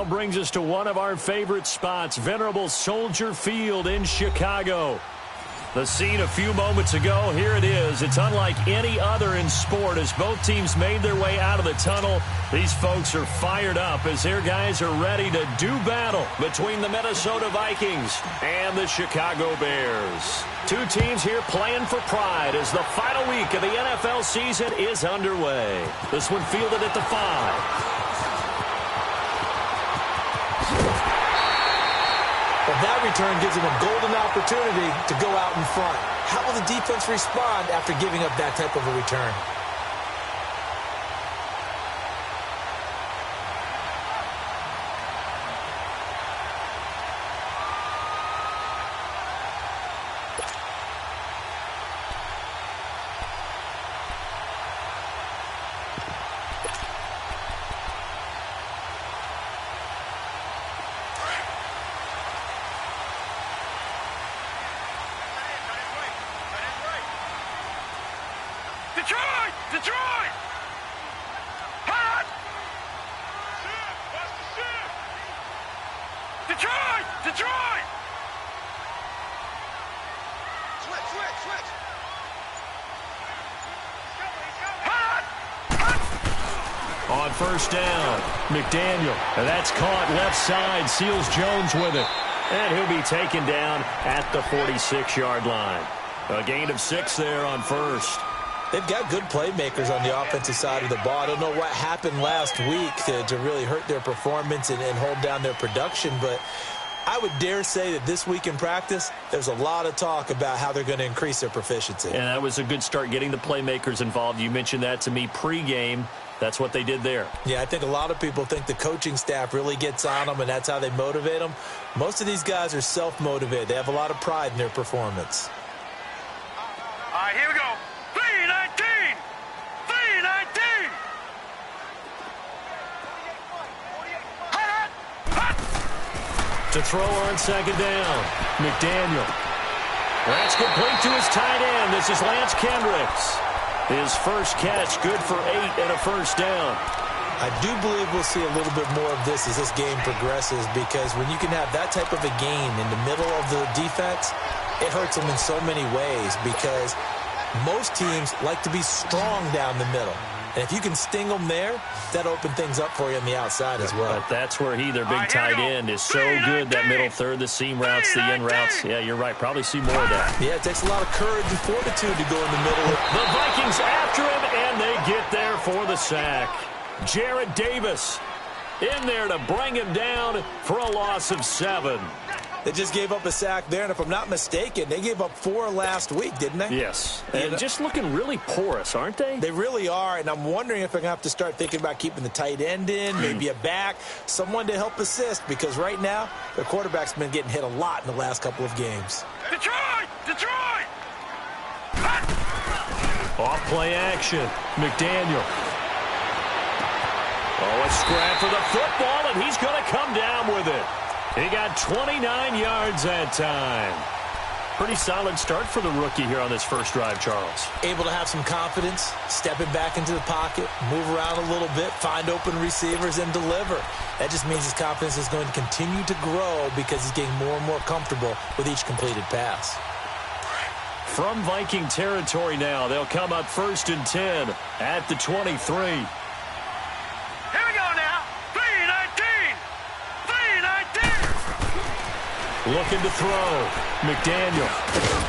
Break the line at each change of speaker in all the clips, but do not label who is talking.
Brings us to one of our favorite spots, venerable Soldier Field in Chicago. The scene a few moments ago, here it is. It's unlike any other in sport as both teams made their way out of the tunnel. These folks are fired up as their guys are ready to do battle between the Minnesota Vikings and the Chicago Bears. Two teams here playing for pride as the final week of the NFL season is underway. This one fielded at the 5.
Well, that return gives them a golden opportunity to go out in front. How will the defense respond after giving up that type of a return?
Detroit! Hot! Detroit! Switch! Hot!
On first down, McDaniel. And that's caught left side. Seals Jones with it. And he'll be taken down at the 46-yard line. A gain of 6 there on first.
They've got good playmakers on the offensive side of the ball. I don't know what happened last week to really hurt their performance and hold down their production, but I would dare say that this week in practice, there's a lot of talk about how they're going to increase their proficiency.
And that was a good start getting the playmakers involved. You mentioned that to me pregame. That's what they did there.
Yeah, I think a lot of people think the coaching staff really gets on them, and that's how they motivate them. Most of these guys are self-motivated. They have a lot of pride in their performance.
All right, here we go. 319!
To throw on second down, McDaniel. That's complete to his tight end. This is Lance Kendricks. His first catch, good for 8 and a first down.
I do believe we'll see a little bit more of this as this game progresses, because when you can have that type of a gain in the middle of the defense, it hurts them in so many ways, because most teams like to be strong down the middle. And if you can sting them there, that'll open things up for you on the outside as well.
But that's where their big tight end, is so good. That middle third, the seam routes, the in routes. Yeah, you're right. Probably see more of that.
Yeah, it takes a lot of courage and fortitude to go in the middle.
The Vikings after him, and they get there for the sack. Jared Davis in there to bring him down for a loss of 7.
They just gave up a sack there, and if I'm not mistaken, they gave up 4 last week, didn't they?
Yes, and just looking really porous, aren't they?
They really are, and I'm wondering if they're going to have to start thinking about keeping the tight end in, maybe a back, someone to help assist, because right now, their quarterback's been getting hit a lot in the last couple of games.
Detroit!
Off play action, McDaniel. Oh, a scrap for the football, and he's going to come down with it. He got 29 yards that time. Pretty solid start for the rookie here on this first drive, Charles.
Able to have some confidence, stepping back into the pocket, move around a little bit, find open receivers, and deliver. That just means his confidence is going to continue to grow because he's getting more and more comfortable with each completed pass.
From Viking territory now, they'll come up 1st and 10 at the 23. Looking to throw. McDaniel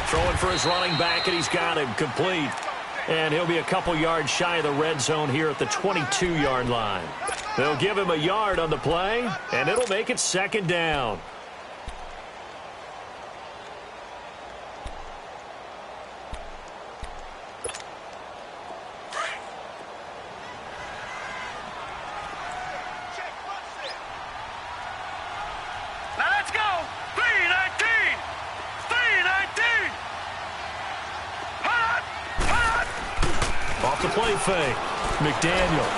throwing for his running back, and he's got him complete. And he'll be a couple yards shy of the red zone here at the 22-yard line. They'll give him a yard on the play, and it'll make it 2nd down. Play fake. McDaniel.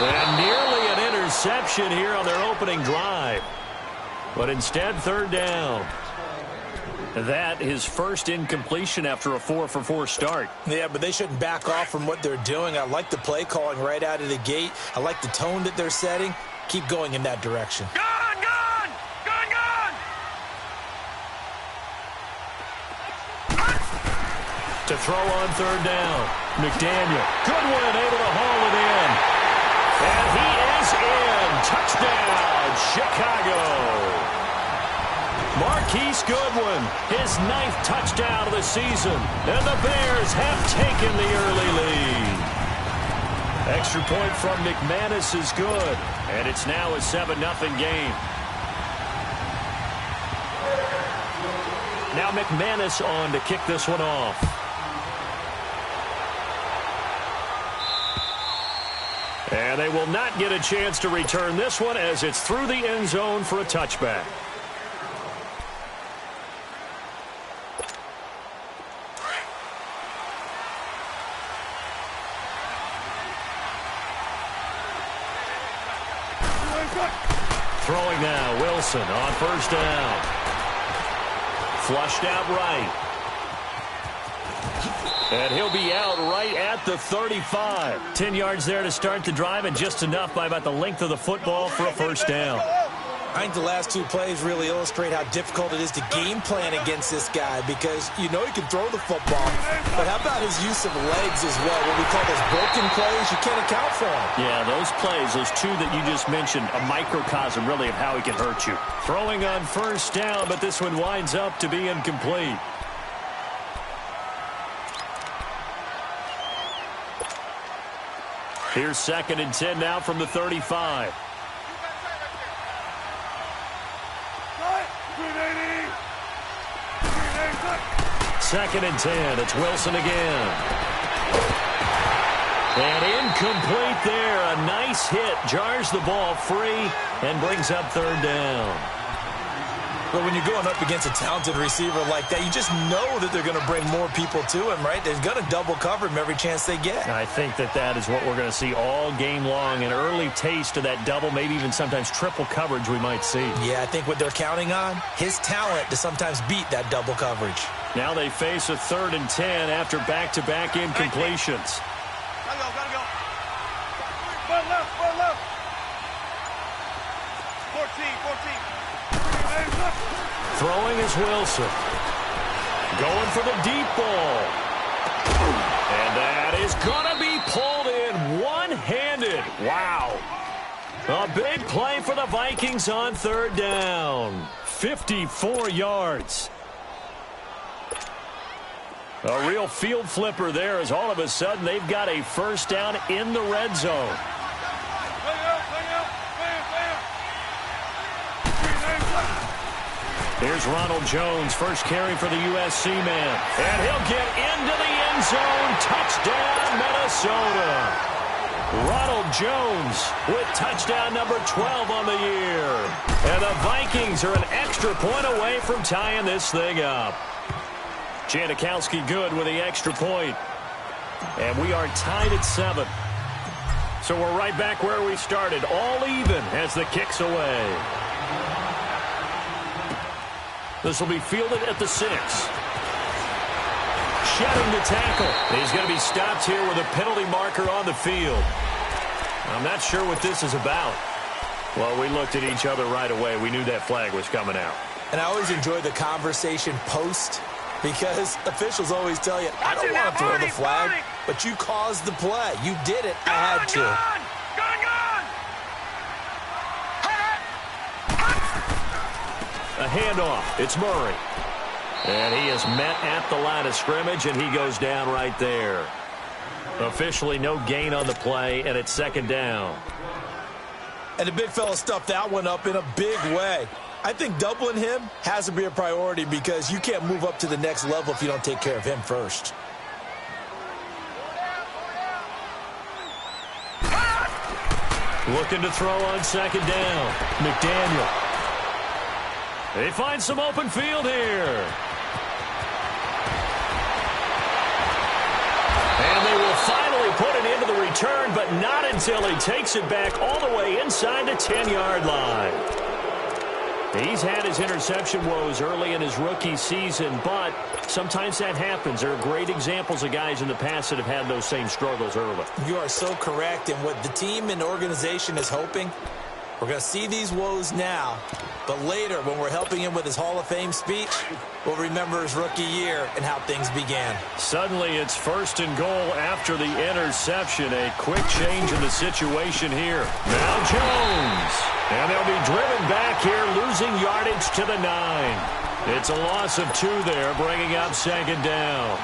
And nearly an interception here on their opening drive. But instead, 3rd down. That his first incompletion after a 4-for-4 start.
Yeah, but they shouldn't back off from what they're doing. I like the play calling right out of the gate. I like the tone that they're setting. keep going in that direction.
Gone, gone, gone, gone.
To throw on third down. McDaniel. Goodwin able to haul it in. And he is in. Touchdown, Chicago. Marquise Goodwin, his 9th touchdown of the season. And the Bears have taken the early lead. Extra point from McManus is good. And it's now a 7-0 game. Now McManus on to kick this one off. And they will not get a chance to return this one as it's through the end zone for a touchback. Throwing now, Wilson on first down. Flushed out right. And he'll be out right at the 35. 10 yards there to start the drive, and just enough by about the length of the football for a first down.
I think the last 2 plays really illustrate how difficult it is to game plan against this guy because you know he can throw the football, but how about his use of legs as well? What we call those broken plays, you can't account for them.
Yeah, those plays, those 2 that you just mentioned, a microcosm really of how he can hurt you. Throwing on first down, but this one winds up to be incomplete. Here's 2nd and 10 now from the 35. Second and 10. It's Wilson again. And incomplete there. A nice hit. Jars the ball free and brings up third down.
But when you're going up against a talented receiver like that, you just know that they're going to bring more people to him, right? They're going to double cover him every chance they get.
I think that is what we're going to see all game long. An early taste of that double, maybe even sometimes triple coverage we might see.
Yeah, I think what they're counting on, his talent to sometimes beat that double coverage.
Now they face a 3rd and 10 after back-to-back incompletions.
Gotta go. One left. 14.
Throwing is Wilson. Going for the deep ball. And that is going to be pulled in one-handed. Wow. A big play for the Vikings on third down. 54 yards. A real field flipper there as all of a sudden they've got a first down in the red zone. Here's Ronald Jones, first carry for the USC man. And he'll get into the end zone. Touchdown, Minnesota. Ronald Jones with touchdown number 12 on the year. And the Vikings are an extra point away from tying this thing up. Janikowski good with the extra point. And we are tied at 7. So we're right back where we started. All even as the kick's away. This will be fielded at the 6. Shedding the tackle. He's going to be stopped here with a penalty marker on the field. I'm not sure what this is about. Well, we looked at each other right away. We knew that flag was coming out.
And I always enjoy the conversation post because officials always tell you, I don't want to throw the flag, but you caused the play. You did it. I had to.
Gone.
A handoff. It's Murray. And he is met at the line of scrimmage, and he goes down right there. Officially no gain on the play, and it's second down.
And the big fella stuffed that one up in a big way. I think doubling him has to be a priority because you can't move up to the next level if you don't take care of him first.
Looking to throw on second down. McDaniel. They find some open field here. And they will finally put it into the return, but not until he takes it back all the way inside the 10-yard line. He's had his interception woes early in his rookie season, but sometimes that happens. There are great examples of guys in the past that have had those same struggles early.
You are so correct, and what the team and organization is hoping We're going to see these woes now, but later when we're helping him with his Hall of Fame speech, we'll remember his rookie year and how things began.
Suddenly it's 1st and goal after the interception. A quick change in the situation here. Now Jones. And they'll be driven back here, losing yardage to the 9. It's a loss of 2 there, bringing up 2nd down.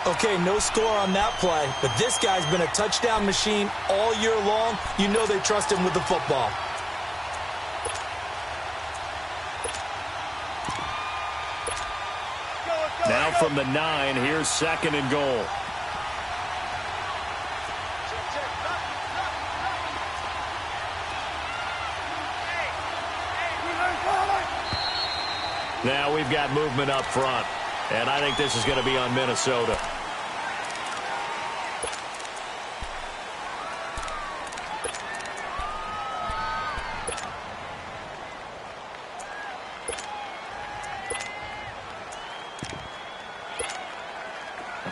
Okay, no score on that play, but this guy's been a touchdown machine all year long. You know they trust him with the football.
Now from the 9, here's 2nd and goal. Now we've got movement up front, and I think this is going to be on Minnesota.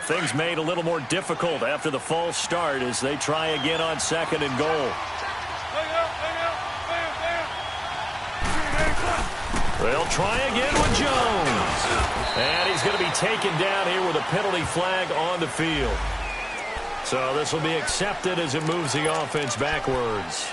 Things made a little more difficult after the false start as they try again on 2nd and goal. They'll try again with Jones. And he's going to be taken down here with a penalty flag on the field. So this will be accepted as it moves the offense backwards.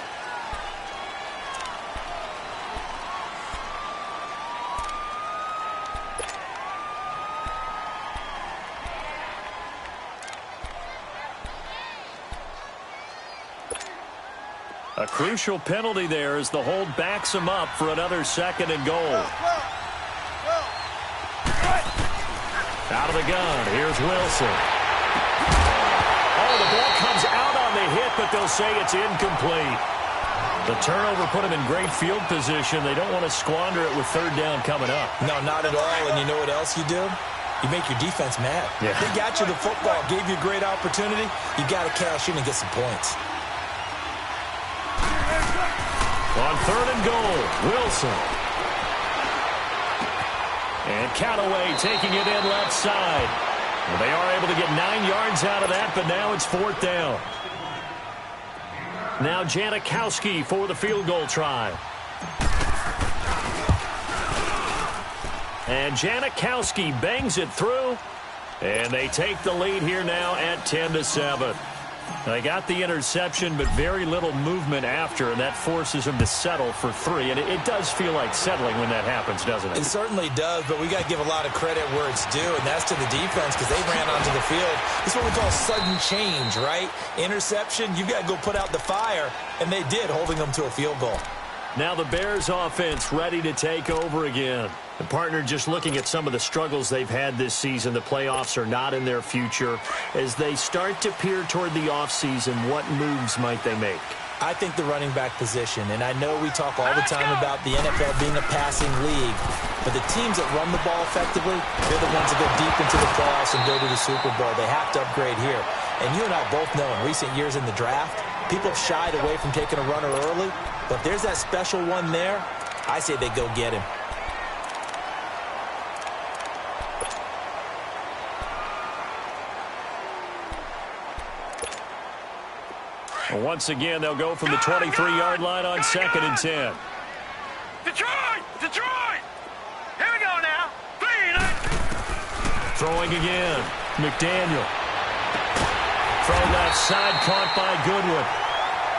A crucial penalty there as the hold backs him up for another 2nd and goal. Out of the gun, here's Wilson. Oh, the ball comes out on the hit, but they'll say it's incomplete. The turnover put him in great field position. They don't want to squander it with 3rd down coming up.
No, not at all. And you know what else you do? You make your defense mad.
Yeah.
They got you the football, gave you a great opportunity. You got to cash in and get some points.
On 3rd and goal, Wilson. And Callaway taking it in left side. Well, they are able to get 9 yards out of that, but now it's 4th down. Now Janikowski for the field goal try. And Janikowski bangs it through. And they take the lead here now at 10-7. They got the interception, but very little movement after, and that forces them to settle for 3. And it does feel like settling when that happens, doesn't it?
It certainly does, but we got to give a lot of credit where it's due, and that's to the defense because they ran onto the field. This is what we call sudden change, right? Interception, you got to go put out the fire, and they did, holding them to a field goal.
Now the Bears offense ready to take over again. The partner just looking at some of the struggles they've had this season. The playoffs are not in their future. As they start to peer toward the offseason, what moves might they make?
I think the running back position, and I know we talk all the time about the NFL being a passing league, but the teams that run the ball effectively, they're the ones that go deep into the playoffs and go to the Super Bowl. They have to upgrade here. And you and I both know in recent years in the draft, people have shied away from taking a runner early, but there's that special one there. I say they go get him.
Once again, they'll go from the 23-yard line on 2nd and 10.
Detroit! Detroit! Here we go now. 3.
Throwing again. McDaniel. Throw left side, caught by Goodwin.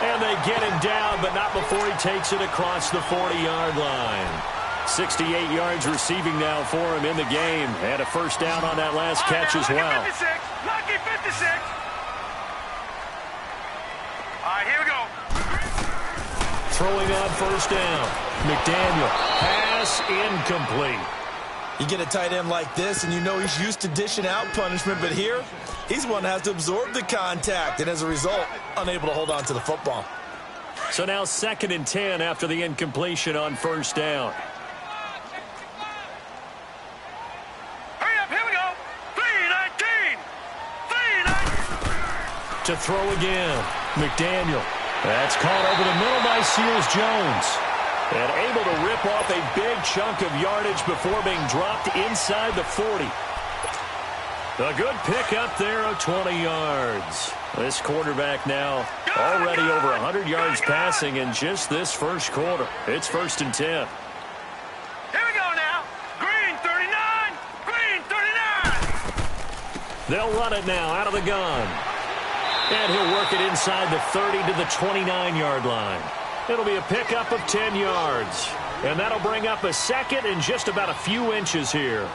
And they get him down, but not before he takes it across the 40-yard line. 68 yards receiving now for him in the game. And a 1st down on that last catch as well.
Lucky 56. All right, here we go.
Throwing on 1st down. McDaniel. Pass incomplete.
You get a tight end like this, and you know he's used to dishing out punishment, but here, he's one that has to absorb the contact, and as a result, unable to hold on to the football.
So now 2nd and 10 after the incompletion on 1st down.
Hurry up, here we go. 3-19. 3-19.
To throw again. McDaniel. That's caught over the middle by Seals Jones. And able to rip off a big chunk of yardage before being dropped inside the 40. A good pick up there of 20 yards. This quarterback now already over 100 yards passing in just this first quarter. It's 1st and 10.
Here we go now. Green 39. Green 39.
They'll run it now out of the gun. And he'll work it inside the 30 to the 29-yard line. It'll be a pickup of 10 yards. And that'll bring up a second and just about a few inches here.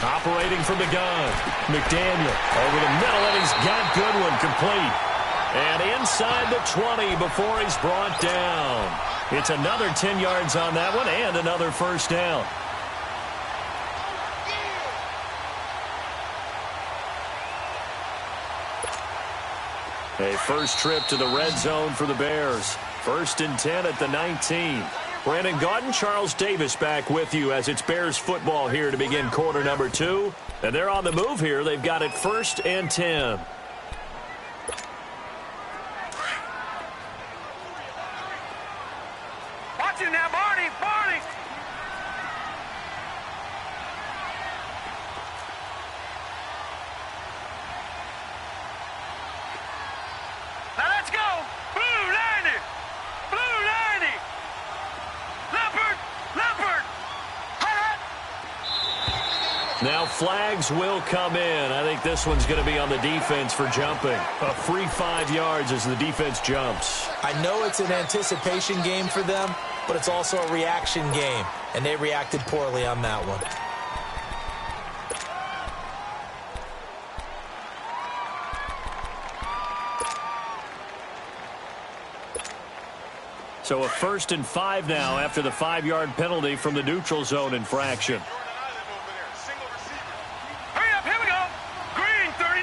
Operating from the gun. McDaniel over the middle, and he's got Goodwin complete. And inside the 20 before he's brought down. It's another 10 yards on that one and another first down. A first trip to the red zone for the Bears. 1st and 10 at the 19. Brandon Gaudin, Charles Davis back with you as it's Bears football here to begin quarter number 2. And they're on the move here. They've got it 1st and 10.
Watch it now, Barney. Barney. Now let's go. Blue 90. Blue 90. Leopard. Leopard.
Now flags will come in. I think this one's going to be on the defense for jumping. A free 5 yards as the defense jumps.
I know it's an anticipation game for them, but it's also a reaction game, and they reacted poorly on that one.
So a 1st and 5 now after the 5-yard penalty from the neutral zone infraction.
Hurry up, here we go. Green 39.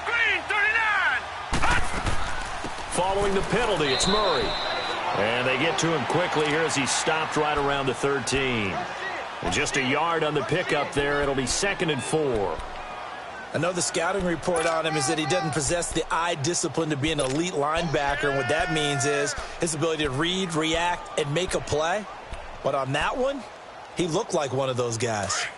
Green 39.
Following the penalty, it's Murray. And they get to him quickly here as he stopped right around the 13. And just a yard on the pickup there. It'll be 2nd and 4.
I know the scouting report on him is that he doesn't possess the eye discipline to be an elite linebacker. And what that means is his ability to read, react, and make a play. But on that one, he looked like one of those guys.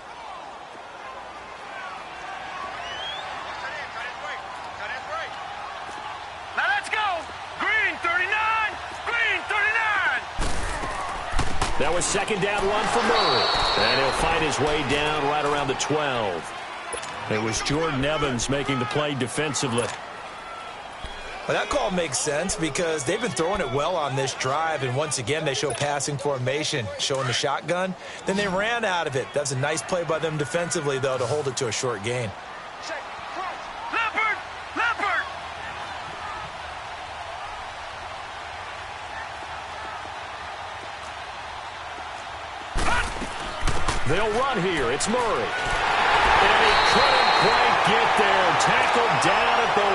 Now let's go. Green 39. Green 39.
That was 2nd down run for Murray. And he'll fight his way down right around the 12. It was Jordan Evans making the play defensively.
Well, that call makes sense because they've been throwing it well on this drive, and once again they show passing formation, showing the shotgun. Then they ran out of it. That's a nice play by them defensively, though, to hold it to a short gain.
Leopard. Leopard.
They'll run here. It's Murray. And he couldn't quite get there. Tackled down at the 1.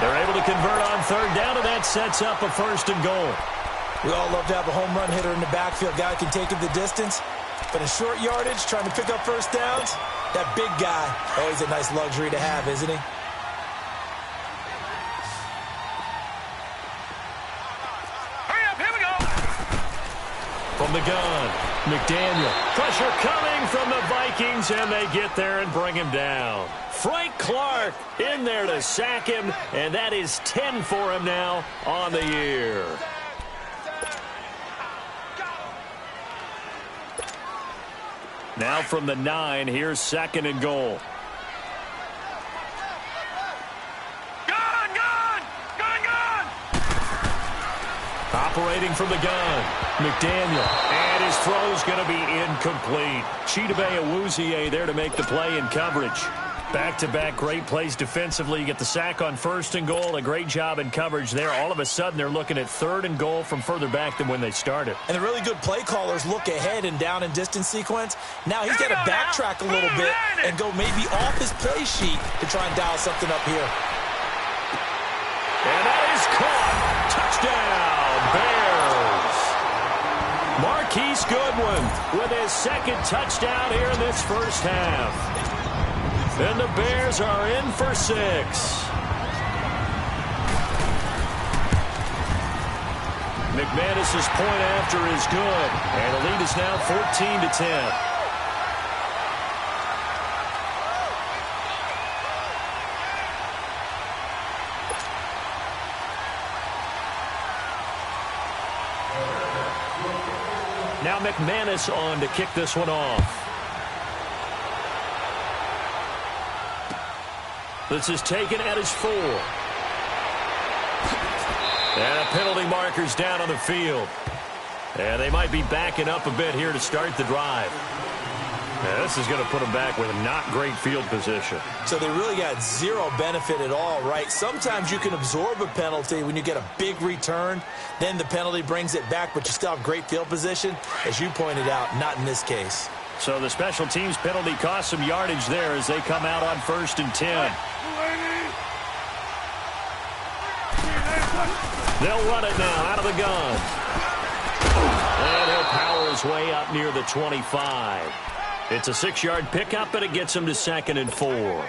They're able to convert on 3rd down, and that sets up a 1st and goal.
We all love to have a home run hitter in the backfield. Guy can take it the distance. But in short yardage, trying to pick up first downs, that big guy, always a nice luxury to have, isn't he?
Hurry up, here we go.
From the gun, McDaniel. Pressure coming from the Vikings, and they get there and bring him down. Frank Clark in there to sack him, and that is 10 for him now on the year. Now from the 9, here's 2nd and goal.
Gun, gun, gun, gun.
Operating from the gun, McDaniel. And his throw's going to be incomplete. Chidobe Awuzie there to make the play in coverage. Back-to-back great plays defensively. You get the sack on 1st and goal. A great job in coverage there. All of a sudden, they're looking at 3rd and goal from further back than when they started.
And the really good play callers look ahead and down and distance sequence. Now he's got to backtrack a little bit and go maybe off his play sheet to try and dial something up here.
And that is caught. Touchdown, Bears. Marquise Goodwin with his 2nd touchdown here in this first half. And the Bears are in for 6. McManus's point after is good. And the lead is now 14-10. Now McManus on to kick this one off. This is taken at his 4. And a penalty marker's down on the field. And they might be backing up a bit here to start the drive. And this is going to put them back with a not great field position.
So they really got zero benefit at all, right? Sometimes you can absorb a penalty when you get a big return. Then the penalty brings it back, but you still have great field position. As you pointed out, not in this case.
So the special teams penalty cost some yardage there as they come out on 1st and 10. They'll run it now out of the gun. And he'll power his way up near the 25. It's a 6-yard pickup, and it gets him to 2nd and 4.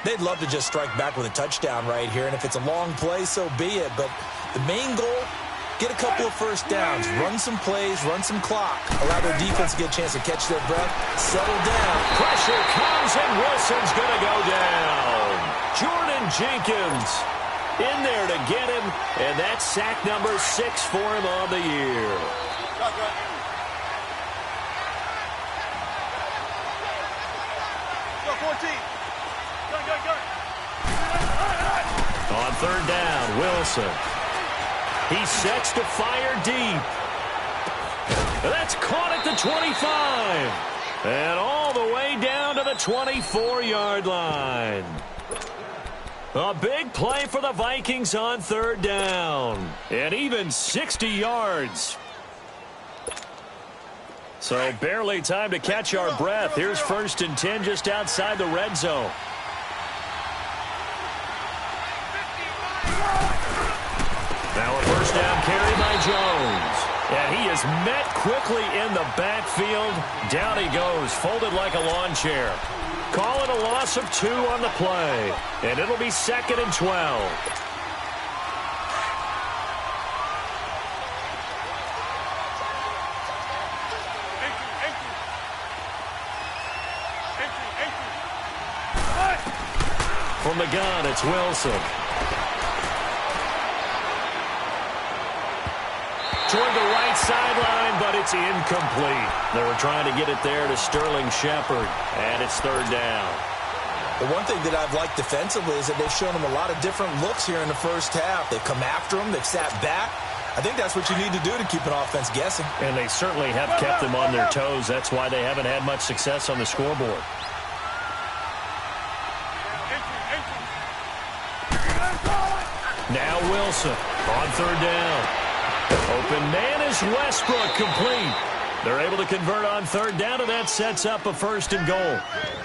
They'd love to just strike back with a touchdown right here, and if it's a long play, so be it. But the main goal, get a couple of first downs, run some plays, run some clock, allow their defense to get a chance to catch their breath, settle down.
Pressure comes, and Wilson's going to go down. Jordan Jenkins in there to get him, and that's sack number 6 for him on the year. On 3rd down, Wilson. He sets to fire deep. That's caught at the 25. And all the way down to the 24-yard line. A big play for the Vikings on 3rd down. And even 60 yards. So barely time to catch our breath. Here's 1st and 10 just outside the red zone. Now a 1st down carry by Jones. And he is met quickly in the backfield. Down he goes, folded like a lawn chair. Call it a loss of 2 on the play. And it'll be 2nd and 12. From the gun, it's Wilson. Toward the right sideline, but it's incomplete. They were trying to get it there to Sterling Shepard, and it's 3rd down.
The one thing that I've liked defensively is that they've shown him a lot of different looks here in the first half. They've come after him. They've sat back. I think that's what you need to do to keep an offense guessing.
And they certainly have kept them on their toes. That's why they haven't had much success on the scoreboard. Now Wilson on 3rd down. Open man is Westbrook, complete. They're able to convert on 3rd down, and that sets up a 1st and goal.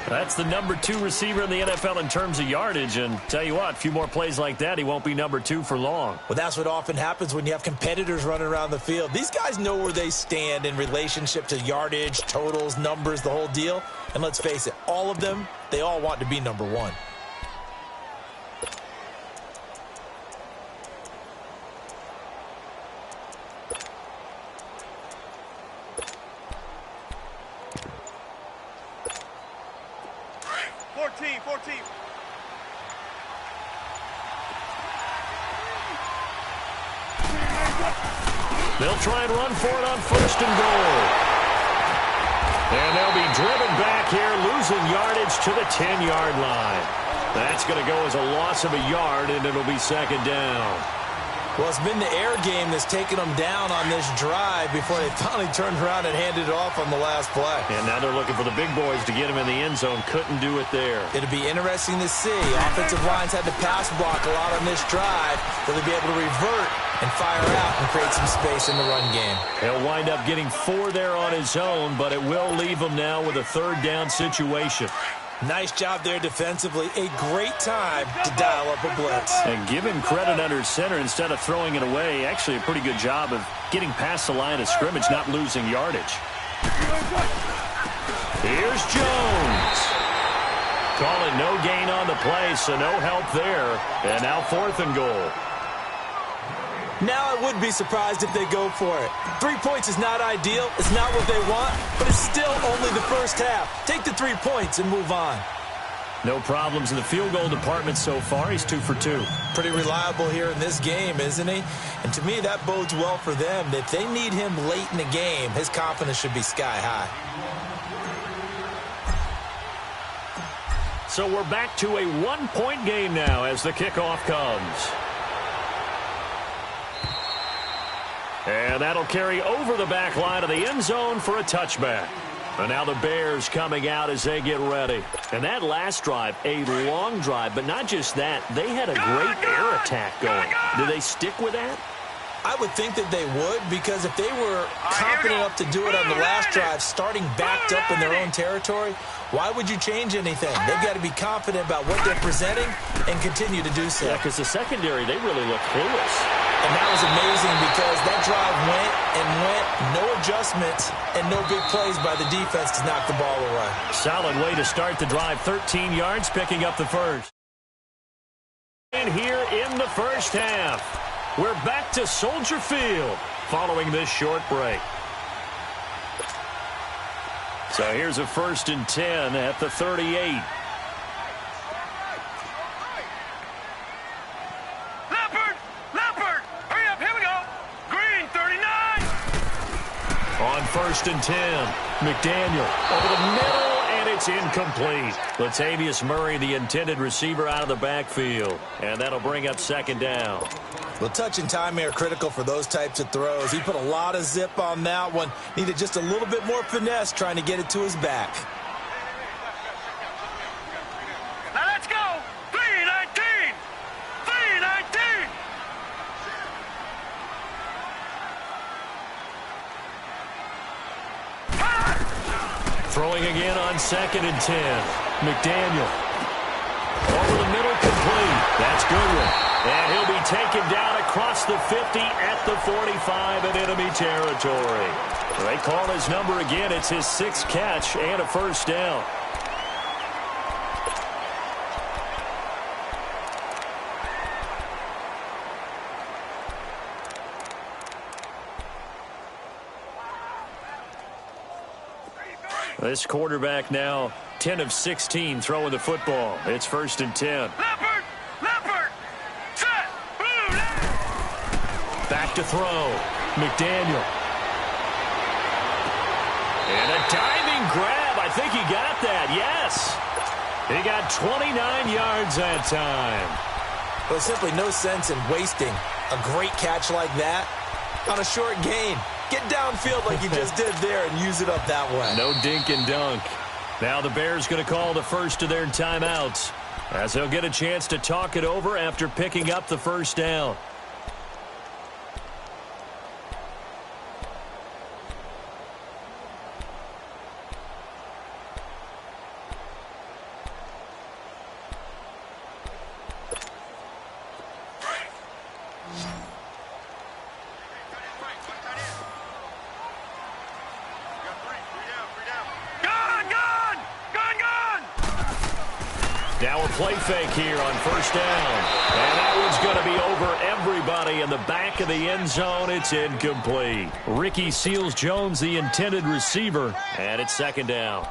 That's the number 2 receiver in the NFL in terms of yardage, and tell you what, a few more plays like that, he won't be number 2 for long.
Well, that's what often happens when you have competitors running around the field. These guys know where they stand in relationship to yardage, totals, numbers, the whole deal. And let's face it, all of them, they all want to be number 1.
They'll try and run for it on 1st and goal. And they'll be driven back here, losing yardage to the 10-yard line. That's going to go as a loss of a yard, and it'll be 2nd down.
Well, it's been the air game that's taken them down on this drive before they finally turned around and handed it off on the last play.
And now they're looking for the big boys to get him in the end zone. Couldn't do it there.
It'll be interesting to see. Offensive lines had to pass block a lot on this drive. Will they be able to revert and fire out and create some space in the run game?
He'll wind up getting 4 there on his own, but it will leave him now with a 3rd down situation.
Nice job there defensively. A great time to dial up a blitz.
And give him credit under center instead of throwing it away. Actually, a pretty good job of getting past the line of scrimmage, not losing yardage. Here's Jones. Call it no gain on the play, so no help there. And now 4th and goal.
Now I would be surprised if they go for it. 3 points is not ideal. It's not what they want, but it's still only the first half. Take the 3 points and move on.
No problems in the field goal department so far. He's 2 for 2.
Pretty reliable here in this game, isn't he? And to me, that bodes well for them. If they need him late in the game, his confidence should be sky high.
So we're back to a 1-point game now as the kickoff comes. And that'll carry over the back line of the end zone for a touchback. And now the Bears coming out as they get ready. And that last drive, a long drive, but not just that. They had a great air attack going. Do they stick with that?
I would think that they would, because if they were confident enough to do it on the last drive, starting backed up in their own territory, why would you change anything? They've got to be confident about what they're presenting and continue to do so.
Yeah, because the secondary, they really look clueless.
And that was amazing because that drive went and went, no adjustments, and no big plays by the defense to knock the ball away.
Solid way to start the drive, 13 yards, picking up the first. And here in the first half, we're back to Soldier Field following this short break. So here's a 1st and 10 at the 38. On 1st and 10, McDaniel over the middle, and it's incomplete. Latavius Murray, the intended receiver, out of the backfield. And that'll bring up 2nd down.
Well, touch and time are critical for those types of throws. He put a lot of zip on that one. Needed just a little bit more finesse trying to get it to his back.
Now let's go. 3-19. 3-19.
Throwing again on 2nd and 10. McDaniel. Over the middle, complete. That's Goodwin. And he'll be taken down across the 50 at the 45 in enemy territory. They call his number again. It's his 6th catch and a 1st down. This quarterback now 10 of 16 throwing the football. It's 1st and 10.
Leopard, set, blue,
back to throw. McDaniel. And a diving grab. I think he got that. Yes. He got 29 yards that time.
Well, simply no sense in wasting a great catch like that on a short gain. Get downfield like you just did there and use it up that way.
No dink and dunk. Now the Bears going to call the first of their timeouts as they'll get a chance to talk it over after picking up the 1st down. Now a play fake here on 1st down. And that one's going to be over everybody in the back of the end zone. It's incomplete. Ricky Seals-Jones, the intended receiver, and it's 2nd down.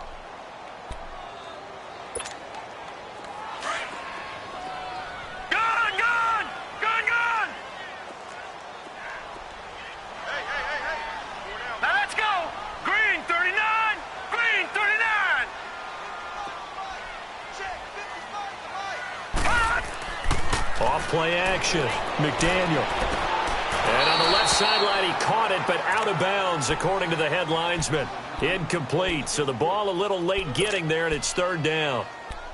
Play action. McDaniel. And on the left sideline, he caught it, but out of bounds, according to the head linesman. Incomplete. So the ball a little late getting there, and it's 3rd down.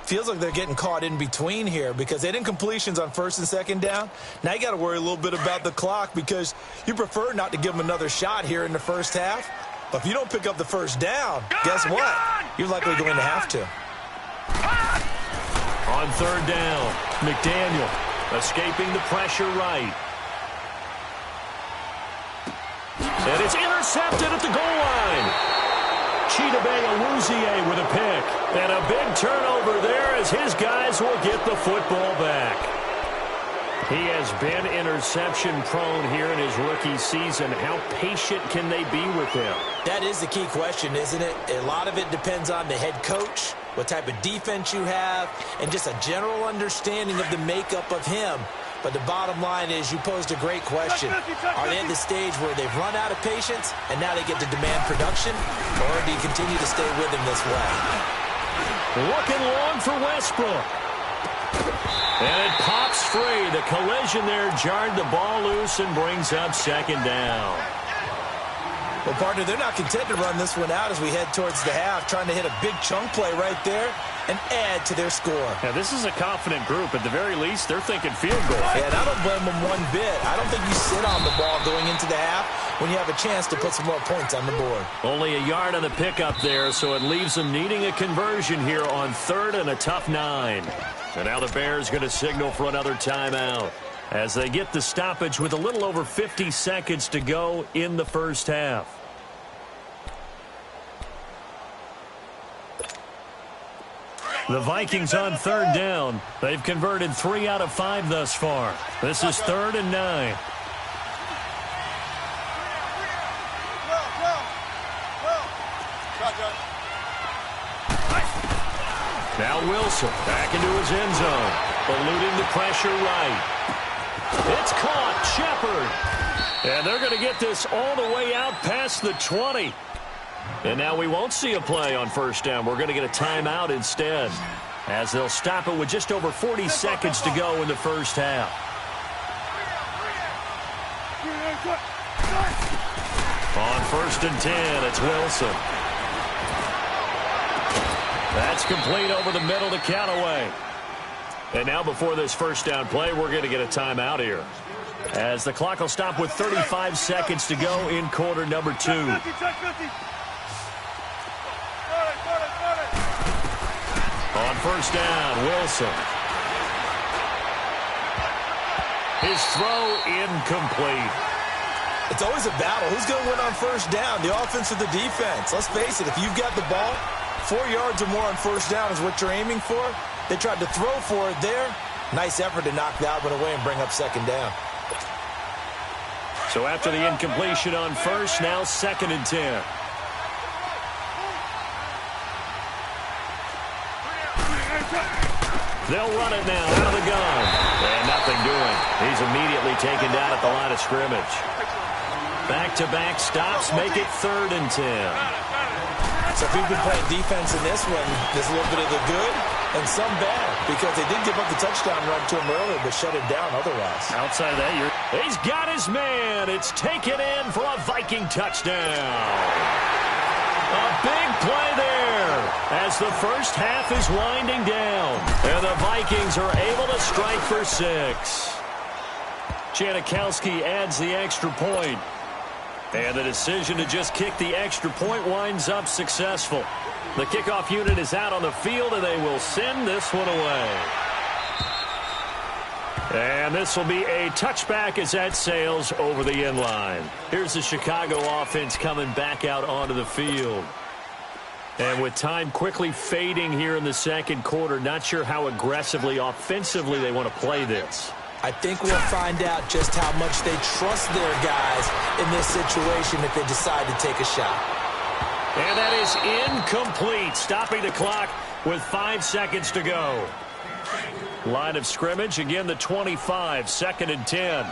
Feels like they're getting caught in between here because they had incompletions on 1st and 2nd down. Now you got to worry a little bit about the clock because you prefer not to give them another shot here in the first half. But if you don't pick up the 1st down, guess what? You're likely going to have to.
On 3rd down, McDaniel. Escaping the pressure right. And it's intercepted at the goal line. Chidobe with a pick. And a big turnover there as his guys will get the football back. He has been interception-prone here in his rookie season. How patient can they be with him?
That is the key question, isn't it? A lot of it depends on the head coach, what type of defense you have, and just a general understanding of the makeup of him. But the bottom line is you posed a great question. Are they at the stage where they've run out of patience and now they get to demand production? Or do you continue to stay with him this way?
Looking long for Westbrook. And it pops free. The collision there jarred the ball loose and brings up second down.
Well, partner, they're not content to run this one out as we head towards the half, trying to hit a big chunk play right there and add to their score.
Now, this is a confident group. At the very least, they're thinking field goal.
Yeah, and I don't blame them one bit. I don't think you sit on the ball going into the half when you have a chance to put some more points on the board.
Only a yard on the pickup there, so it leaves them needing a conversion here on 3rd and a tough 9. And now the Bears going to signal for another timeout as they get the stoppage with a little over 50 seconds to go in the first half. The Vikings on 3rd down. They've converted 3 out of 5 thus far. This is 3rd and 9. Now Wilson back into his end zone. Eluding the pressure right. It's caught. Shepard. And they're going to get this all the way out past the 20. And now we won't see a play on 1st down. We're going to get a timeout instead, as they'll stop it with just over 40 seconds to go in the first half. On 1st and 10, it's Wilson. That's complete over the middle to Callaway. And now before this 1st down play, we're going to get a timeout here, as the clock will stop with 35 seconds to go in quarter number 2. On 1st down, Wilson. His throw incomplete.
It's always a battle. Who's going to win on 1st down, the offense or the defense? Let's face it, if you've got the ball, 4 yards or more on 1st down is what you're aiming for. They tried to throw for it there. Nice effort to knock that one away and bring up 2nd down.
So after the incompletion on 1st, now 2nd and 10. They'll run it now out of the gun. And nothing doing. He's immediately taken down at the line of scrimmage. Back-to-back stops make it 3rd and 10.
So if we've been playing defense in this one, there's a little bit of the good and some bad, because they did give up the touchdown run to him earlier, but shut it down otherwise.
Outside of that, he's got his man. It's taken in for a Viking touchdown. A big play there as the first half is winding down. And the Vikings are able to strike for 6. Janikowski adds the extra point. And the decision to just kick the extra point winds up successful. The kickoff unit is out on the field, and they will send this one away. And this will be a touchback as that sails over the end line. Here's the Chicago offense coming back out onto the field. And with time quickly fading here in the 2nd quarter, not sure how aggressively, offensively they want to play this.
I think we'll find out just how much they trust their guys in this situation if they decide to take a shot.
And that is incomplete, stopping the clock with 5 seconds to go. Line of scrimmage, again the 25, 2nd and 10.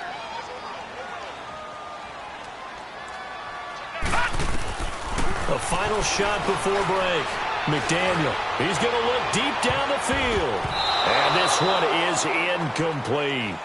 A final shot before break. McDaniel, he's going to look deep down the field. And this one is incomplete.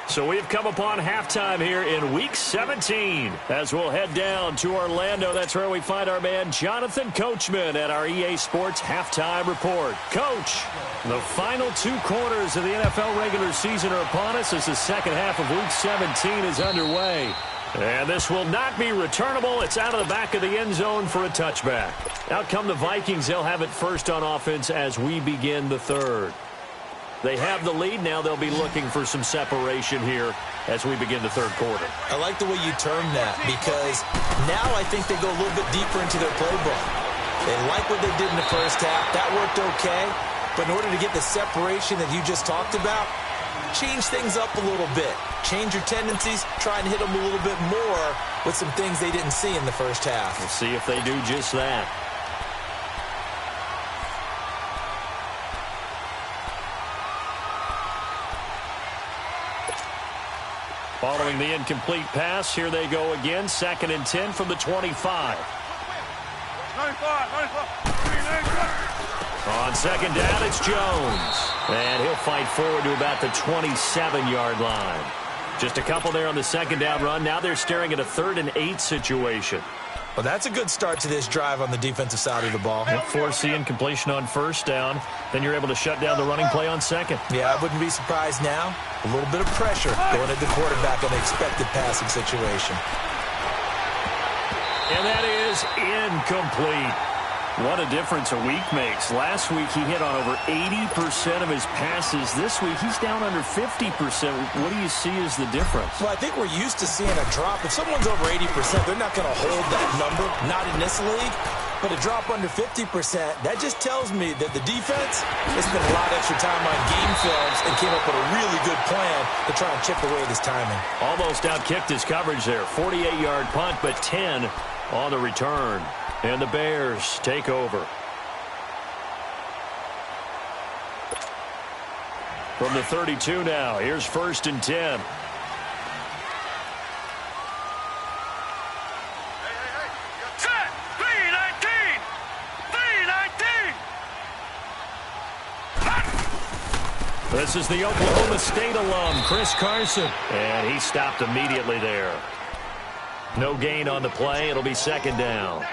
So we've come upon halftime here in Week 17 as we'll head down to Orlando. That's where we find our man Jonathan Coachman at our EA Sports Halftime Report. Coach, the final 2 quarters of the NFL regular season are upon us as the second half of Week 17 is underway. And this will not be returnable. It's out of the back of the end zone for a touchback. Out come the Vikings. They'll have it first on offense as we begin the 3rd. They have the lead. Now they'll be looking for some separation here as we begin the 3rd quarter.
I like the way you term that, because now I think they go a little bit deeper into their playbook. They like what they did in the first half. That worked okay. But in order to get the separation that you just talked about, change things up a little bit. Change your tendencies. Try and hit them a little bit more with some things they didn't see in the first half.
We'll see if they do just that. Following the incomplete pass, here they go again. 2nd and 10 from the 25. 95. On 2nd down, it's Jones. And he'll fight forward to about the 27-yard line. Just a couple there on the 2nd down run. Now they're staring at a 3rd and 8 situation.
Well, that's a good start to this drive on the defensive side of the ball.
Force the incompletion on 1st down. Then you're able to shut down the running play on 2nd.
Yeah, I wouldn't be surprised now. A little bit of pressure going at the quarterback on the expected passing situation.
And that is incomplete. What a difference a week makes. Last week he hit on over 80% of his passes. This week he's down under 50%. What do you see as the difference?
Well, I think we're used to seeing a drop. If someone's over 80%, they're not going to hold that number. Not in this league. But a drop under 50%, that just tells me that the defense has spent a lot of extra time on game films and came up with a really good plan to try and chip away this timing.
Almost outkicked his coverage there. 48-yard punt, but 10 on the return. And the Bears take over. From the 32 now, here's 1st and 10.
Set. 319. 319.
This is the Oklahoma State alum, Chris Carson. And he stopped immediately there. No gain on the play. It'll be 2nd down.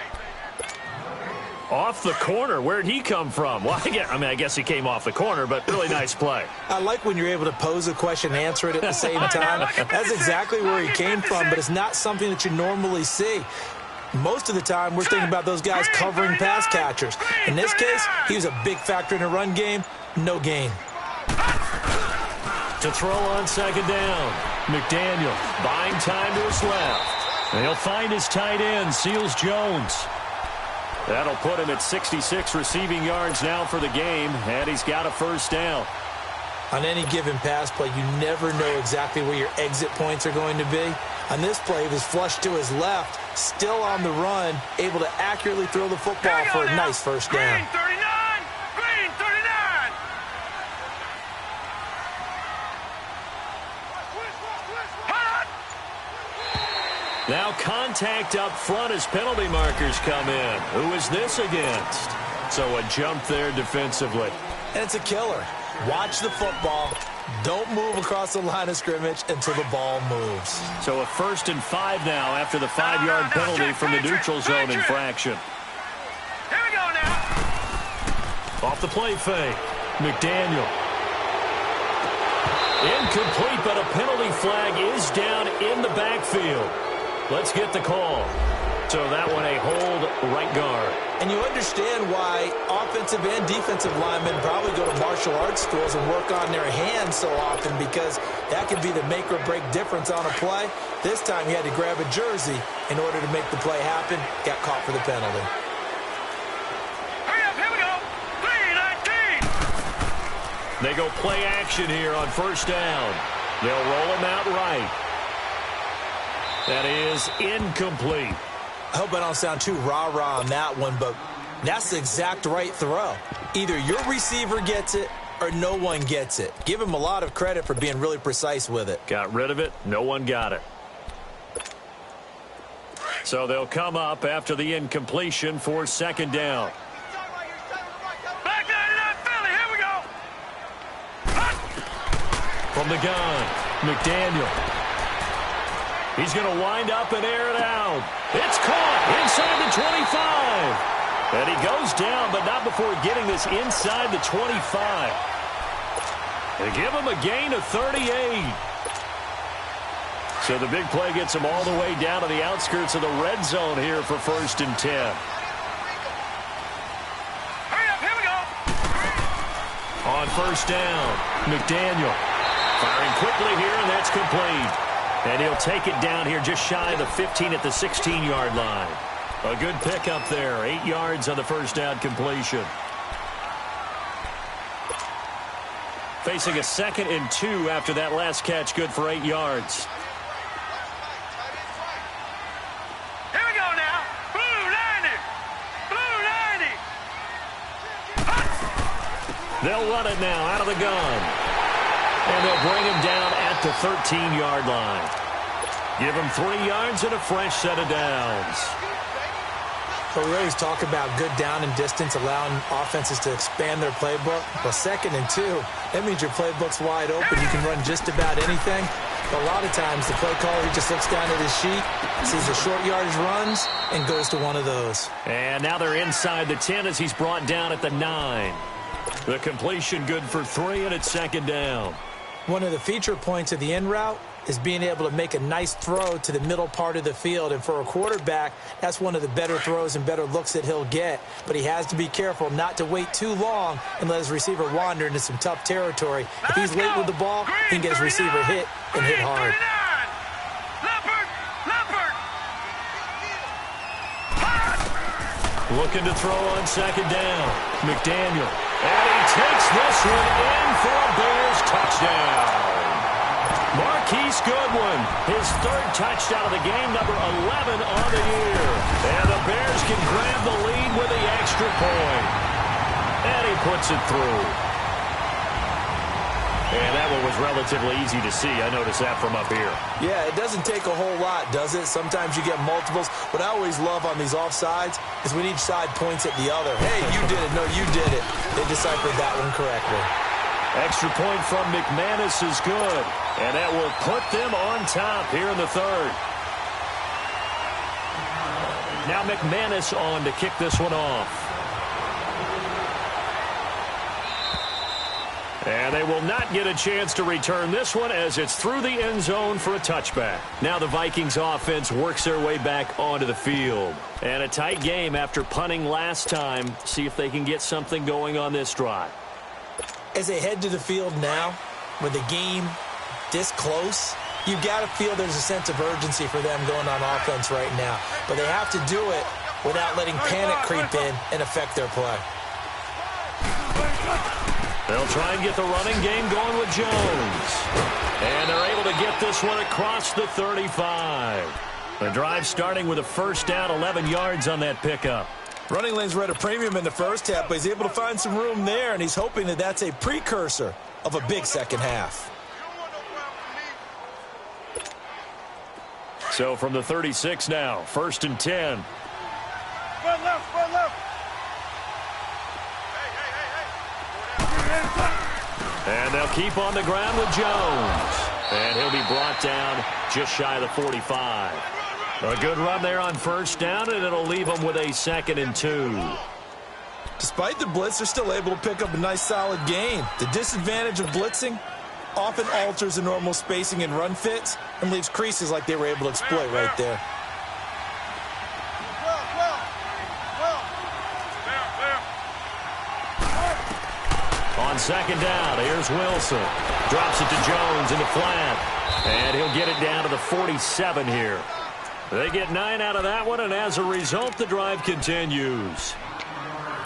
Off the corner. Where'd he come from? Well, I guess he came off the corner, but really nice play.
I like when you're able to pose a question and answer it at the same time. That's exactly where he came from, but it's not something that you normally see. Most of the time, we're thinking about those guys covering pass catchers. In this case, he was a big factor in the run game. No gain.
To throw on 2nd down. McDaniel buying time to his left. And he'll find his tight end, Seals Jones. That'll put him at 66 receiving yards now for the game, and he's got a 1st down.
On any given pass play, you never know exactly where your exit points are going to be. On this play, he was flushed to his left, still on the run, able to accurately throw the football for a nice 1st down.
Green 39. Green 39.
Now contact up front as penalty markers come in. Who is this against? So a jump there defensively.
And it's a killer. Watch the football. Don't move across the line of scrimmage until the ball moves.
So a 1st and 5 now after the 5-yard penalty from the neutral zone infraction.
Here we go now.
Off the play fake. McDaniel. Incomplete, but a penalty flag is down in the backfield. Let's get the call. So that one a hold right guard.
And you understand why offensive and defensive linemen probably go to martial arts schools and work on their hands so often, because that can be the make or break difference on a play. This time he had to grab a jersey in order to make the play happen. Got caught for the penalty.
Hurry up, here we go. 319.
They go play action here on 1st down. They'll roll him out right. That is incomplete.
I hope I don't sound too rah-rah on that one, but that's the exact right throw. Either your receiver gets it or no one gets it. Give him a lot of credit for being really precise with it.
Got rid of it. No one got it. So they'll come up after the incompletion for 2nd down.
Back 99 Philly, here we go.
From the gun, McDaniel. He's going to wind up and air it out. It's caught inside the 25. And he goes down, but not before getting this inside the 25. They give him a gain of 38. So the big play gets him all the way down to the outskirts of the red zone here for 1st and 10.
Hurry up, here we go.
On 1st down, McDaniel firing quickly here, and that's complete. And he'll take it down here just shy of the 15 at the 16-yard line. A good pickup there. 8 yards on the first down completion. Facing a 2nd and 2 after that last catch, good for 8 yards.
Here we go now. Blue 90. Blue 90.
They'll run it now out of the gun. And they'll bring him down at the 13-yard line. Give him 3 yards and a fresh set of downs.
Well, we always talk about good down and distance, allowing offenses to expand their playbook. Well, 2nd and 2, that means your playbook's wide open. You can run just about anything. But a lot of times, the play caller, he just looks down at his sheet, sees the short yardage runs, and goes to one of those.
And now they're inside the 10 as he's brought down at the 9. The completion good for 3, and it's 2nd down.
One of the feature points of the in route is being able to make a nice throw to the middle part of the field. And for a quarterback, that's one of the better throws and better looks that he'll get. But he has to be careful not to wait too long and let his receiver wander into some tough territory. If he's late with the ball, he can get his receiver hit and hit hard.
Looking to throw on 2nd down. McDaniel. And he takes this one in for a Bears touchdown. Marquise Goodwin, his 3rd touchdown of the game, number 11 on the year. And the Bears can grab the lead with the extra point. And he puts it through. And that one was relatively easy to see. I noticed that from up here.
Yeah, it doesn't take a whole lot, does it? Sometimes you get multiples. What I always love on these offsides is when each side points at the other. Hey, you did it. No, you did it. They deciphered that one correctly.
Extra point from McManus is good. And that will put them on top here in the 3rd. Now McManus on to kick this one off. And they will not get a chance to return this one as it's through the end zone for a touchback. Now the Vikings offense works their way back onto the field. And a tight game after punting last time. See if they can get something going on this drive.
As they head to the field now, with the game this close, you've got to feel there's a sense of urgency for them going on offense right now. But they have to do it without letting panic creep in and affect their play.
They'll try and get the running game going with Jones. And they're able to get this one across the 35. The drive starting with a 1st down, 11 yards on that pickup.
Running lanes were at a premium in the first half, but he's able to find some room there, and he's hoping that that's a precursor of a big second half.
So from the 36 now, 1st and 10.
Run left, run left.
And they'll keep on the ground with Jones. And he'll be brought down just shy of the 45. A good run there on 1st down, and it'll leave them with a 2nd and 2.
Despite the blitz, they're still able to pick up a nice, solid gain. The disadvantage of blitzing often alters the normal spacing and run fits and leaves creases like they were able to exploit right there.
On 2nd down, here's Wilson. Drops it to Jones in the flat. And he'll get it down to the 47 here. They get 9 out of that one, and as a result, the drive continues.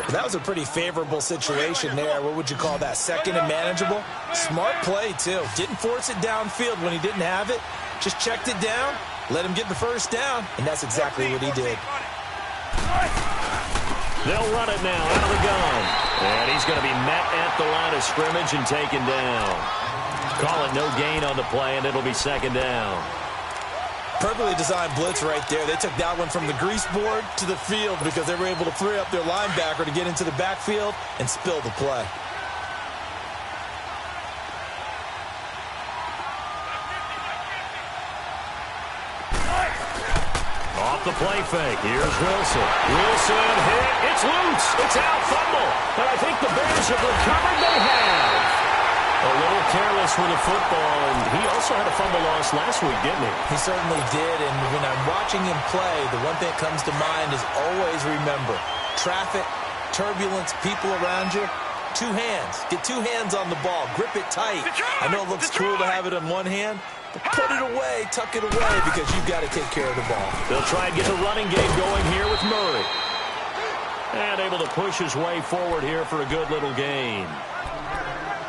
That was a pretty favorable situation there. What would you call that? 2nd and manageable? Smart play, too. Didn't force it downfield when he didn't have it. Just checked it down, let him get the 1st down, and that's exactly what he did.
They'll run it now out of the gun. And he's going to be met at the line of scrimmage and taken down. Call it no gain on the play, and it'll be 2nd down.
Perfectly designed blitz right there. They took that one from the grease board to the field because they were able to free up their linebacker to get into the backfield and spill the play.
Off the play fake. Here's Wilson. Wilson hit. It's loose. It's out. Fumble. But I think the Bears have recovered. They have. A little careless with the football, and he also had a fumble loss last week, didn't he?
He certainly did, and when I'm watching him play, the one thing that comes to mind is always remember, traffic, turbulence, people around you, 2 hands. Get 2 hands on the ball. Grip it tight. I know it looks cool to have it on one hand, Put it away, tuck it away, because you've got to take care of the ball.
They'll try and get the running game going here with Murray. And able to push his way forward here for a good little gain.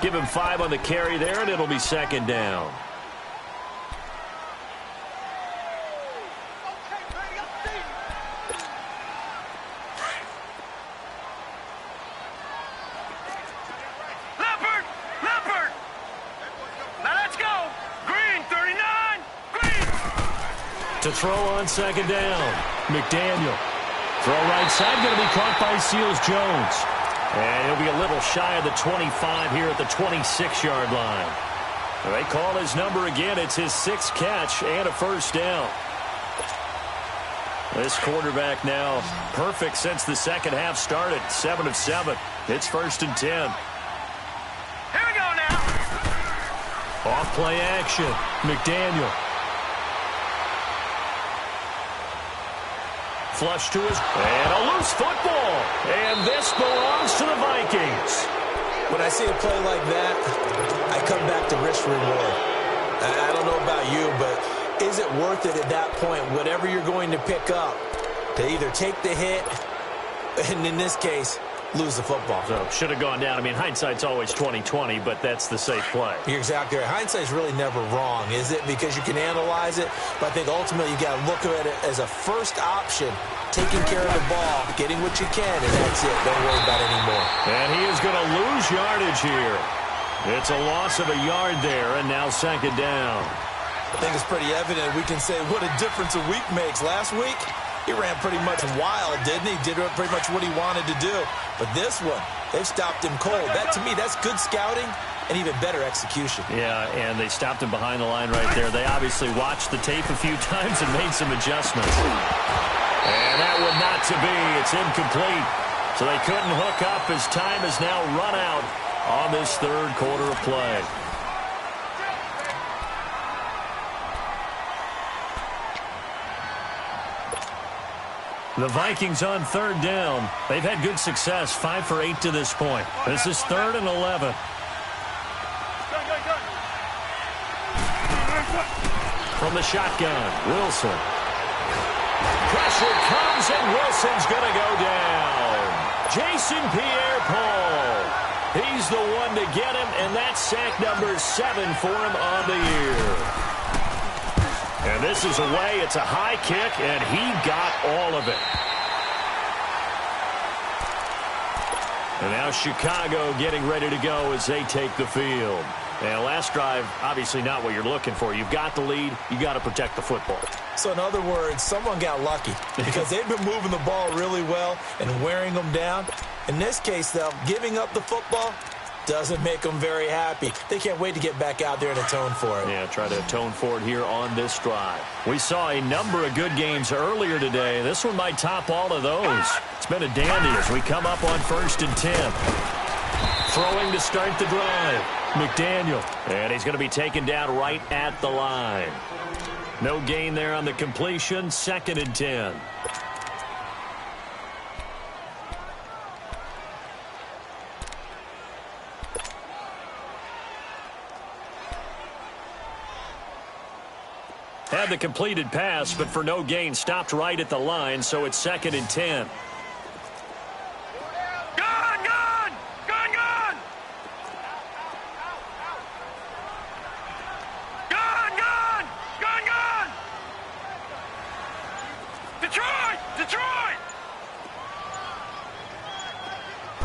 Give him 5 on the carry there, and it'll be second down. To throw on second down. McDaniel. Throw right side, going to be caught by Seals-Jones. And he'll be a little shy of the 25 here at the 26-yard line. They call his number again. It's his 6th catch and a first down. This quarterback now perfect since the second half started. 7 of 7. It's 1st and 10.
Here we go now.
Off play action. McDaniel. Flush to his, and a loose football. And this belongs to the Vikings.
When I see a play like that, I come back to risk reward. I don't know about you, but is it worth it at that point, whatever you're going to pick up, to either take the hit, and in this case, lose the football?
So should have gone down. I mean, hindsight's always 20/20, but that's the safe play.
You're exactly right. Hindsight's really never wrong, is it? Because you can analyze it, but I think ultimately you got to look at it as a first option, taking care of the ball, getting what you can, and that's it. Don't worry about it anymore.
And he is going to lose yardage here. It's a loss of a yard there, and now second down.
I think it's pretty evident. We can say what a difference a week makes. Last week, he ran pretty much wild, didn't he? Did pretty much what he wanted to do. But this one, they've stopped him cold. That, to me, that's good scouting and even better execution.
Yeah, and they stopped him behind the line right there. They obviously watched the tape a few times and made some adjustments. And that one not to be. It's incomplete. So they couldn't hook up as time has now run out on this third quarter of play. The Vikings on third down. They've had good success, 5 for 8 to this point. This is 3rd and 11. From the shotgun, Wilson. Pressure comes, and Wilson's going to go down. Jason Pierre-Paul. He's the one to get him, and that's sack number 7 for him on the year. And this is away. It's a high kick, and he got all of it. And now Chicago getting ready to go as they take the field. And last drive, obviously not what you're looking for. You've got the lead. You got to protect the football.
So in other words, someone got lucky because they've been moving the ball really well and wearing them down. In this case, though, giving up the football doesn't make them very happy. They can't wait to get back out there and atone for it.
Yeah, try to atone for it here on this drive. We saw a number of good games earlier today. This one might top all of those. It's been a dandy as we come up on 1st and 10. Throwing to start the drive. McDaniel. And he's going to be taken down right at the line. No gain there on the completion. 2nd and 10. Had the completed pass, but for no gain, stopped right at the line, so it's 2nd and 10.
Gun, gun! Gun, gun! Gun, gun! Gun, gun! Detroit! Detroit!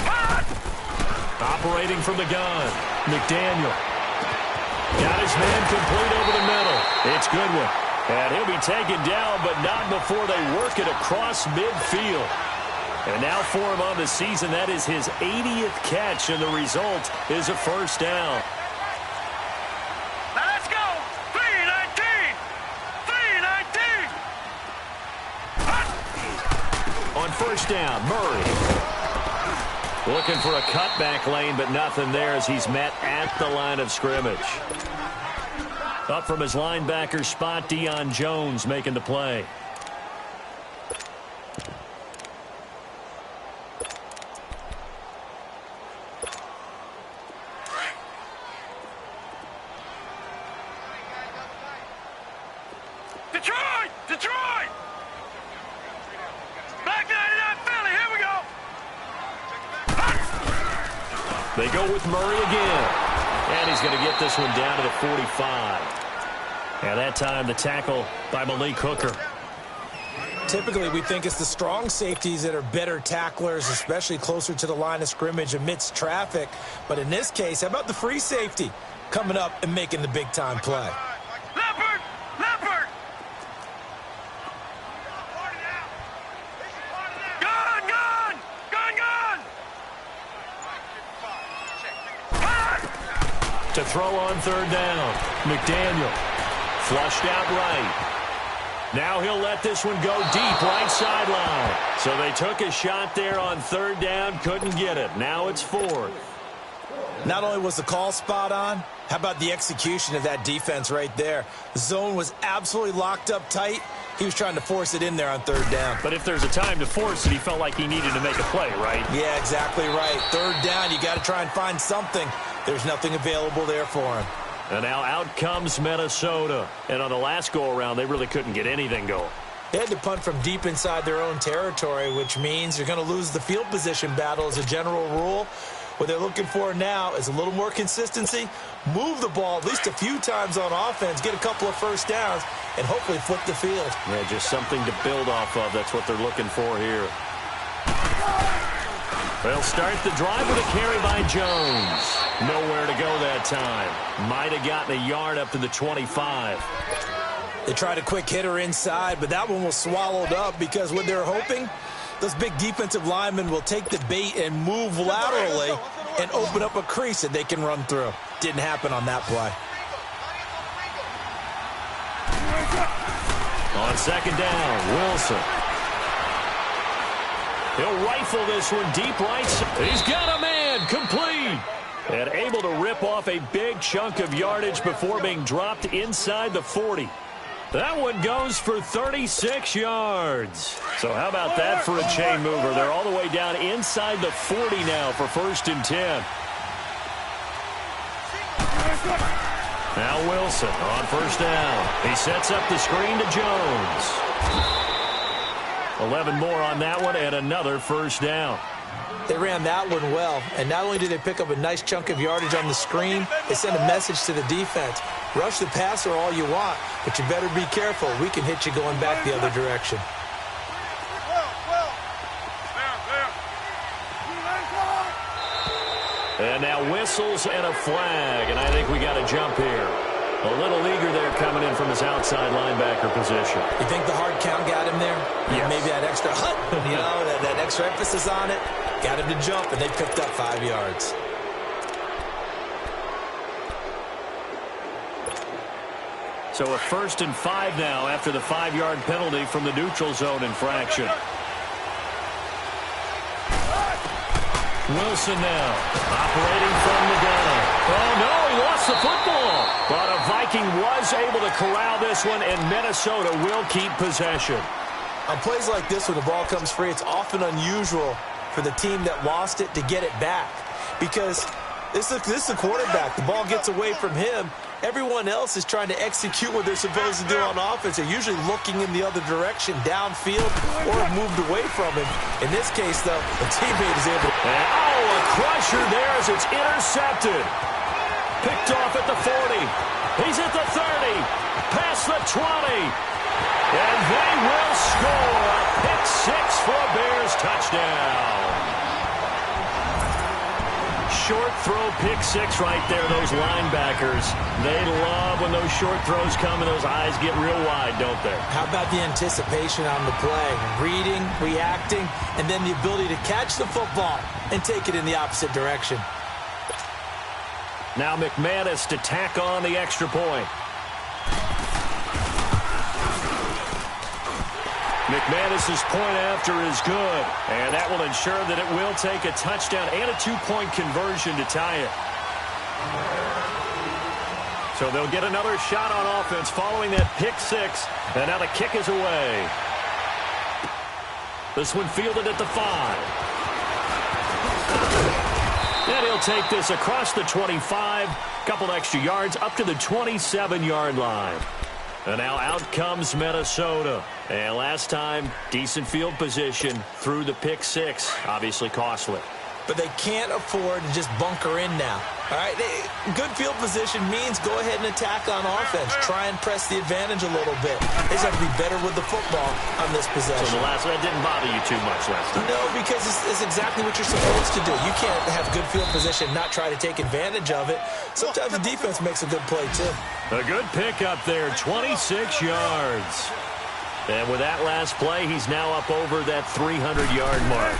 Hot!
Operating from the gun, McDaniel. Got his man complete over the middle. It's Goodwin. And he'll be taken down, but not before they work it across midfield. And now for him on the season, that is his 80th catch, and the result is a first down.
Now let's go! 319! 319! Hot!
On first down, Murray. Looking for a cutback lane, but nothing there as he's met at the line of scrimmage. Up from his linebacker spot, Deion Jones making the play. They go with Murray again. And he's going to get this one down to the 45. And that time the tackle by Malik Hooker.
Typically, we think it's the strong safeties that are better tacklers, especially closer to the line of scrimmage amidst traffic. But in this case, how about the free safety coming up and making the big-time play?
Leopard! Leopard! Gun! Gun! Gun! Gun!
To throw on third down. McDaniel flushed out right. Now he'll let this one go deep right sideline. So they took a shot there on third down, couldn't get it. Now it's fourth.
Not only was the call spot on, how about the execution of that defense right there? The zone was absolutely locked up tight. He was trying to force it in there on third down.
But if there's a time to force it, he felt like he needed to make a play, right?
Yeah, exactly right. Third down, you got to try and find something. There's nothing available there for him.
And now out comes Minnesota. And on the last go-around, they really couldn't get anything going.
They had to punt from deep inside their own territory, which means you're going to lose the field position battle as a general rule. What they're looking for now is a little more consistency, move the ball at least a few times on offense, get a couple of first downs, and hopefully flip the field.
Yeah, just something to build off of. That's what they're looking for here. They'll start the drive with a carry by Jones. Nowhere to go that time. Might have gotten a yard up to the 25.
They tried a quick hitter inside, but that one was swallowed up because what they're hoping, those big defensive linemen will take the bait and move laterally and open up a crease that they can run through. Didn't happen on that play.
On second down, Wilson. He'll rifle this one deep right. He's got a man, complete. And able to rip off a big chunk of yardage before being dropped inside the 40. That one goes for 36 yards. So how about that for a chain mover? They're all the way down inside the 40 now for 1st and 10. Now Wilson on first down. He sets up the screen to Jones. 11 more on that one and another first down.
They ran that one well, and not only did they pick up a nice chunk of yardage on the screen, they sent a message to the defense. Rush the passer all you want, but you better be careful. We can hit you going back the other direction.
And now whistles and a flag, and I think we got a jump here. A little eager there coming in from his outside linebacker position.
You think the hard count got him there?
Yes.
Maybe that extra that extra emphasis on it got him to jump, and they picked up 5 yards.
So a 1st and 5 now after the 5-yard penalty from the neutral zone infraction. Wilson now operating from the gun. Oh, no, he lost the football. But a Viking was able to corral this one, and Minnesota will keep possession.
On plays like this, when the ball comes free, it's often unusual for the team that lost it to get it back. Because this is the quarterback. The ball gets away from him. Everyone else is trying to execute what they're supposed to do on offense. They're usually looking in the other direction, downfield, or have moved away from him. In this case, though, the teammate is able to...
Oh, a crusher there as it's intercepted. Picked off at the 40. He's at the 30. Past the 20. And they will score a pick six for a Bears touchdown. Short throw pick six right there. Those linebackers, they love when those short throws come and those eyes get real wide, don't they?
How about the anticipation on the play? Reading, reacting, and then the ability to catch the football and take it in the opposite direction.
Now McManus to tack on the extra point. McManus's point after is good, and that will ensure that it will take a touchdown and a 2-point conversion to tie it. So they'll get another shot on offense following that pick six, and now the kick is away. This one fielded at the 5. And he'll take this across the 25, couple extra yards up to the 27-yard line. And now out comes Minnesota. And last time, decent field position through the pick six. Obviously costly.
but they can't afford to just bunker in now. All right, good field position means go ahead and attack on offense. Try and press the advantage a little bit. They just have to be better with the football on this possession.
So the last one didn't bother you too much last time?
No, because it's exactly what you're supposed to do. You can't have good field position, not try to take advantage of it. Sometimes the defense makes a good play, too.
A good pickup there, 26 yards. And with that last play, he's now up over that 300-yard mark.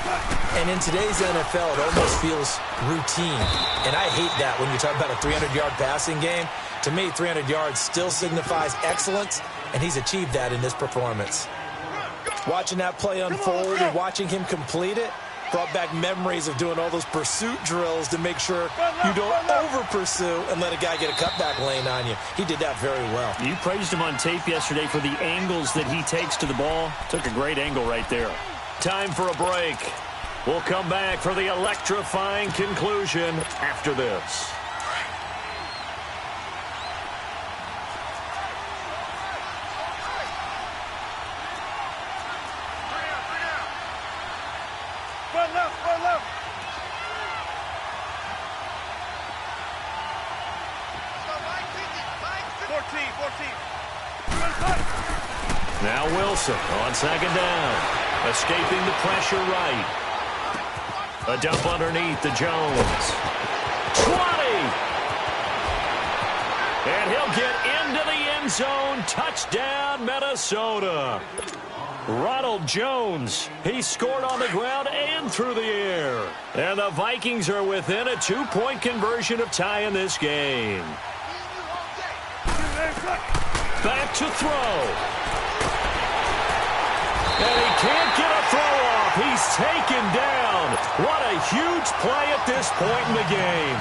And in today's NFL, it almost feels routine. And I hate that when you talk about a 300-yard passing game. To me, 300 yards still signifies excellence, and he's achieved that in this performance. Watching that play unfold and watching him complete it brought back memories of doing all those pursuit drills to make sure you don't over-pursue and let a guy get a cutback lane on you. He did that very well.
You praised him on tape yesterday for the angles that he takes to the ball. Took a great angle right there. Time for a break. We'll come back for the electrifying conclusion after this.
Foot left. 14.
Now Wilson on second down. Escaping the pressure right. A dump underneath to Jones. 20! And he'll get into the end zone. Touchdown, Minnesota. Ronald Jones, he scored on the ground and through the air. And the Vikings are within a 2-point conversion of tying this game. Back to throw. And he can't get a throw off. He's taken down. What a huge play at this point in the game.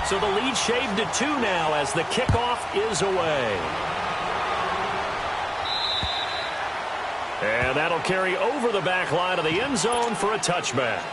So the lead shaved to 2 now as the kickoff is away. And that'll carry over the back line of the end zone for a touchback.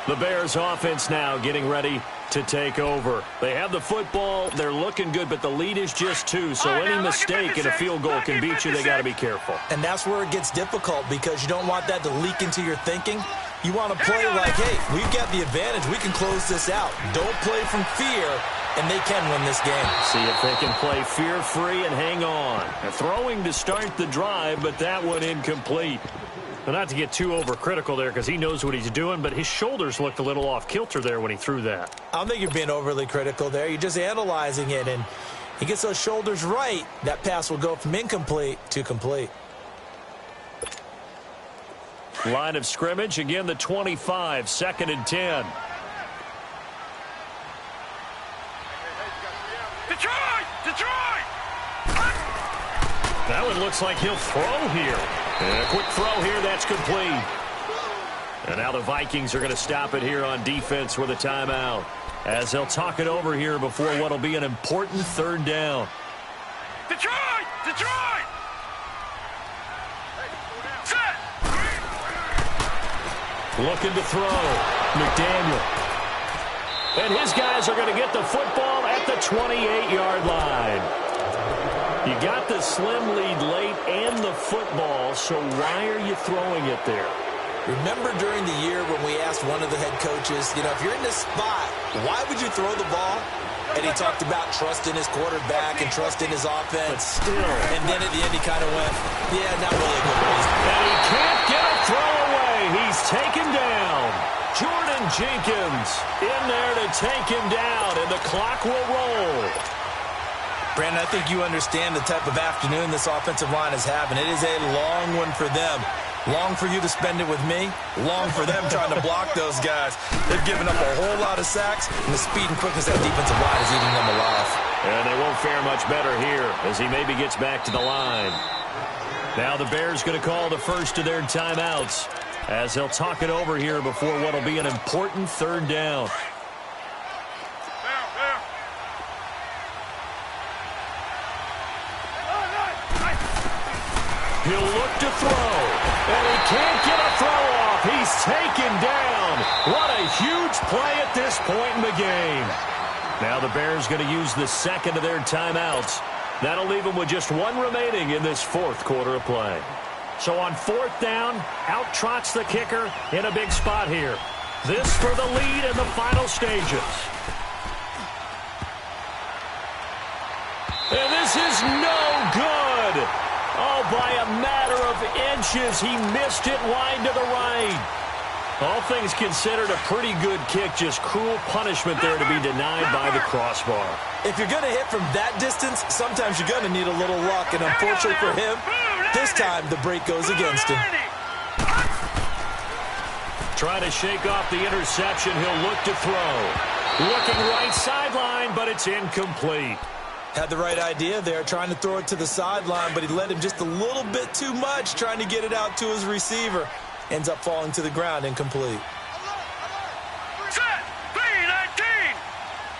The Bears offense now getting ready to take over. They have the football. They're looking good, but the lead is just 2. So any mistake in a field goal can beat you. They got to be careful.
And that's where it gets difficult because you don't want that to leak into your thinking. You want to play like, hey, we've got the advantage. We can close this out. Don't play from fear, and they can win this game.
See if they can play fear-free and hang on. They're throwing to start the drive, but that one incomplete. But not to get too overcritical there because he knows what he's doing, but his shoulders looked a little off-kilter there when he threw that.
I don't think you're being overly critical there. You're just analyzing it, and he gets those shoulders right. That pass will go from incomplete to complete.
Line of scrimmage, again the 25, 2nd and 10.
Detroit!
That one looks like he'll throw here. And a quick throw here, that's complete. And now the Vikings are going to stop it here on defense with a timeout, as they'll talk it over here before what will be an important 3rd down.
Detroit! Set!
Looking to throw. McDaniel. And his guys are going to get the football at the 28-yard line. You got the slim lead late and the football, so why are you throwing it there?
Remember during the year when we asked one of the head coaches, if you're in this spot, why would you throw the ball? And he talked about trust in his quarterback and trust in his offense.
But still.
And then at the end he kind of went, yeah, not really a good reason.
And he can't get a throw away. He's taken down. Jordan Jenkins in there to take him down, and the clock will roll.
Brandon, I think you understand the type of afternoon this offensive line is having. It is a long one for them. Long for you to spend it with me. Long for them trying to block those guys. They've given up a whole lot of sacks, and the speed and quickness of that defensive line is eating them alive.
And they won't fare much better here as he maybe gets back to the line. Now the Bears going to call the first of their timeouts as they'll talk it over here before what will be an important 3rd down. He'll look to throw, and he can't get a throw off. He's taken down. What a huge play at this point in the game. Now the Bears going to use the 2nd of their timeouts. That'll leave them with just 1 remaining in this 4th quarter of play. So on 4th down, out trots the kicker in a big spot here. This for the lead in the final stages. And this is no good. Oh, by a matter of inches, he missed it wide to the right. All things considered, a pretty good kick. Just cruel punishment there to be denied by the crossbar.
If you're going to hit from that distance, sometimes you're going to need a little luck. And unfortunately for him, this time the break goes against him.
Trying to shake off the interception. He'll look to throw. Looking right sideline, but it's incomplete.
Had the right idea there, trying to throw it to the sideline, but he led him just a little bit too much, trying to get it out to his receiver. Ends up falling to the ground, incomplete.
Set. 3-19.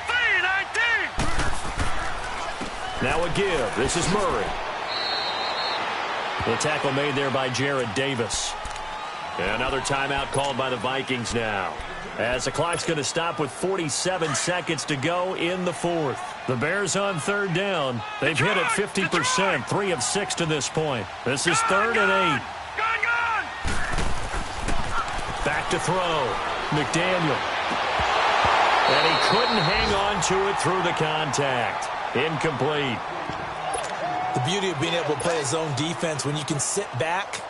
3-19.
Now a give. This is Murray. The tackle made there by Jared Davis. Another timeout called by the Vikings now, as the clock's going to stop with 47 seconds to go in the fourth. The Bears on third down. They've hit it 50%, 3 of 6 to this point. This is 3rd and 8. Back to throw. McDaniel. And he couldn't hang on to it through the contact. Incomplete.
The beauty of being able to play a zone defense when you can sit back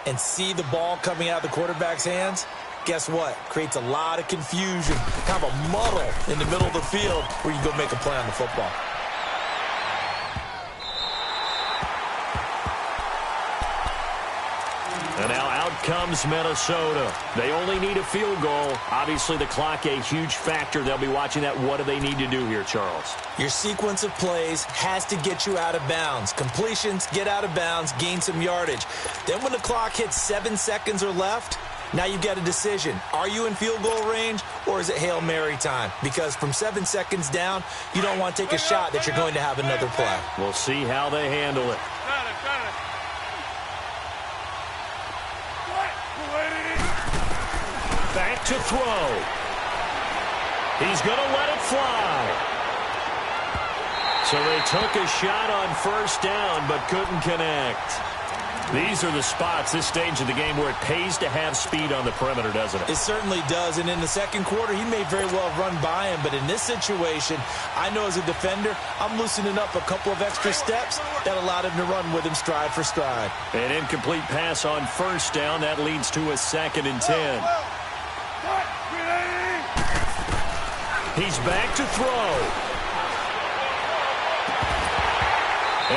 and see the ball coming out of the quarterback's hands, guess what? Creates a lot of confusion, kind of a muddle in the middle of the field where you go make a play on the football.
And now out comes Minnesota. They only need a field goal. Obviously, the clock a huge factor. They'll be watching that. What do they need to do here, Charles?
Your sequence of plays has to get you out of bounds. Completions, get out of bounds, gain some yardage. Then when the clock hits 7 seconds or left, now you've got a decision. Are you in field goal range, or is it Hail Mary time? Because from 7 seconds down, you don't want to take a shot that you're going to have another play.
We'll see how they handle it. Back to throw. He's going to let it fly. So they took a shot on first down but couldn't connect. These are the spots, this stage of the game, where it pays to have speed on the perimeter, doesn't it?
It certainly does. And in the second quarter, he may very well run by him. But in this situation, I know as a defender, I'm loosening up a couple of extra steps that allowed him to run with him stride for stride.
An incomplete pass on first down. That leads to a 2nd and 10. He's back to throw.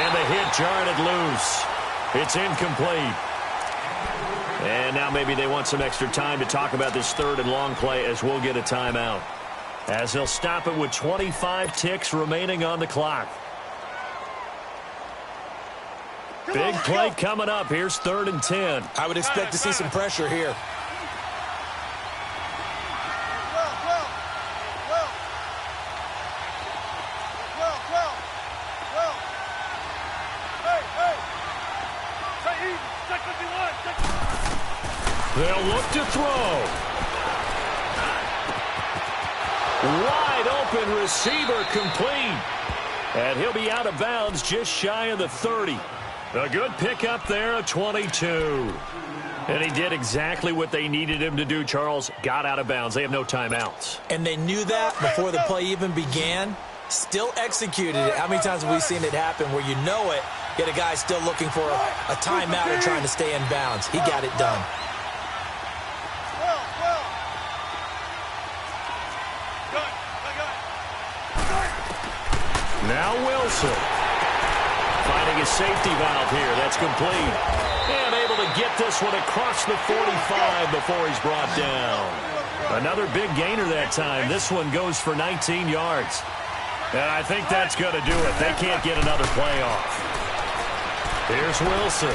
And the hit jarred it loose. It's incomplete. And now maybe they want some extra time to talk about this 3rd and long play, as we'll get a timeout, as they'll stop it with 25 ticks remaining on the clock. Big play coming up. Here's 3rd and 10.
I would expect to see some pressure here.
They'll look to throw. Wide open receiver, complete. And he'll be out of bounds just shy of the 30. A good pickup there, a 22. And he did exactly what they needed him to do, Charles. Got out of bounds. They have no timeouts.
And they knew that before the play even began. Still executed it. How many times have we seen it happen where you know it, yet a guy still looking for a timeout and trying to stay in bounds? He got it done.
Now Wilson. Finding a safety valve here. That's complete. And able to get this one across the 45 before he's brought down. Another big gainer that time. This one goes for 19 yards. And I think that's going to do it. They can't get another play off. Here's Wilson.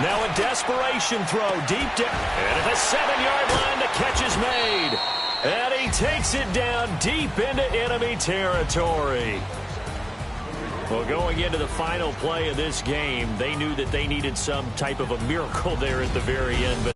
Now a desperation throw deep down. And at the 7-yard line, the catch is made. And he takes it down deep into enemy territory. Well, going into the final play of this game, they knew that they needed some type of a miracle there at the very end. But